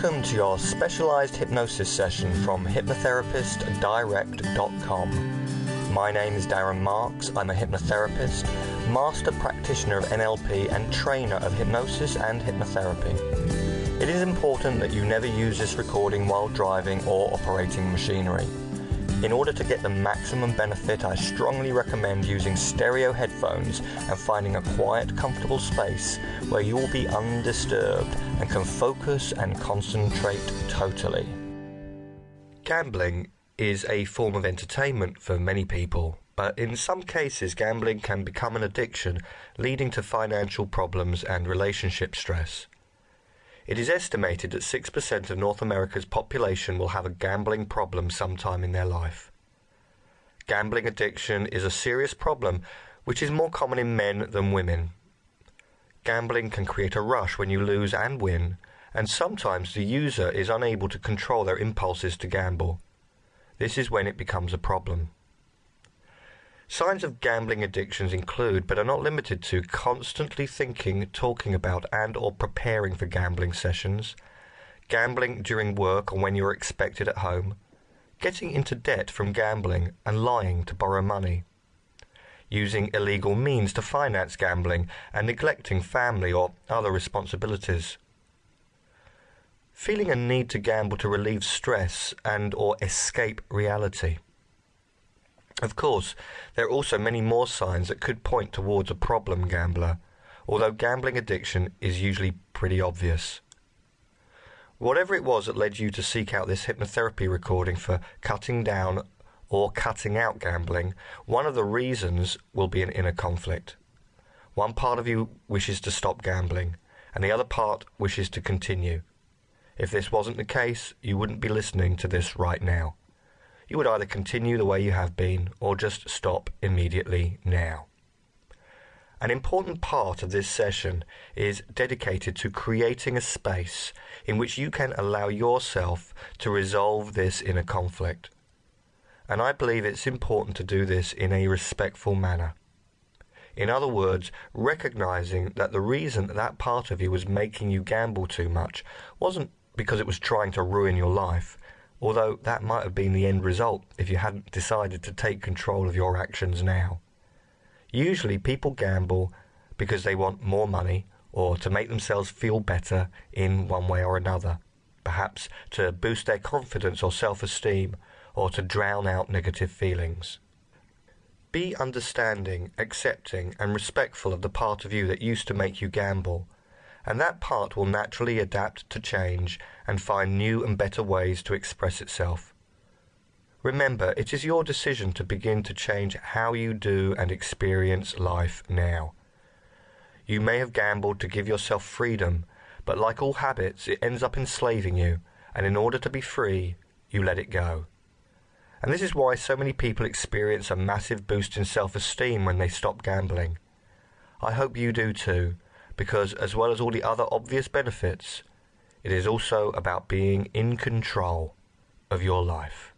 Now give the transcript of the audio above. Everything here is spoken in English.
Welcome to your specialised hypnosis session from hypnotherapistdirect.com. My name is Darren Marks. I'm a hypnotherapist, master practitioner of NLP and trainer of hypnosis and hypnotherapy. It is important that you never use this recording while driving or operating machinery. In order to get the maximum benefit, I strongly recommend using stereo headphones and finding a quiet, comfortable space where you will be undisturbed and can focus and concentrate totally. Gambling is a form of entertainment for many people, but in some cases gambling can become an addiction, leading to financial problems and relationship stress. It is estimated that 6% of North America's population will have a gambling problem sometime in their life. Gambling addiction is a serious problem which is more common in men than women. Gambling can create a rush when you lose and win, and sometimes the user is unable to control their impulses to gamble. This is when it becomes a problem. Signs of gambling addictions include, but are not limited to, constantly thinking, talking about and or preparing for gambling sessions, gambling during work or when you are expected at home, getting into debt from gambling and lying to borrow money, using illegal means to finance gambling and neglecting family or other responsibilities, feeling a need to gamble to relieve stress and or escape reality. Of course, there are also many more signs that could point towards a problem gambler, although gambling addiction is usually pretty obvious. Whatever it was that led you to seek out this hypnotherapy recording for cutting down or cutting out gambling, one of the reasons will be an inner conflict. One part of you wishes to stop gambling, and the other part wishes to continue. If this wasn't the case, you wouldn't be listening to this right now. You would either continue the way you have been or just stop immediately now. An important part of this session is dedicated to creating a space in which you can allow yourself to resolve this inner conflict. And I believe it's important to do this in a respectful manner. In other words, recognizing that the reason that part of you was making you gamble too much wasn't because it was trying to ruin your life, although that might have been the end result if you hadn't decided to take control of your actions now. Usually people gamble because they want more money or to make themselves feel better in one way or another, perhaps to boost their confidence or self-esteem or to drown out negative feelings. Be understanding, accepting and respectful of the part of you that used to make you gamble, and that part will naturally adapt to change and find new and better ways to express itself. Remember, it is your decision to begin to change how you do and experience life now. You may have gambled to give yourself freedom, but like all habits, it ends up enslaving you, and in order to be free, you let it go. And this is why so many people experience a massive boost in self-esteem when they stop gambling. I hope you do too, because as well as all the other obvious benefits, it is also about being in control of your life.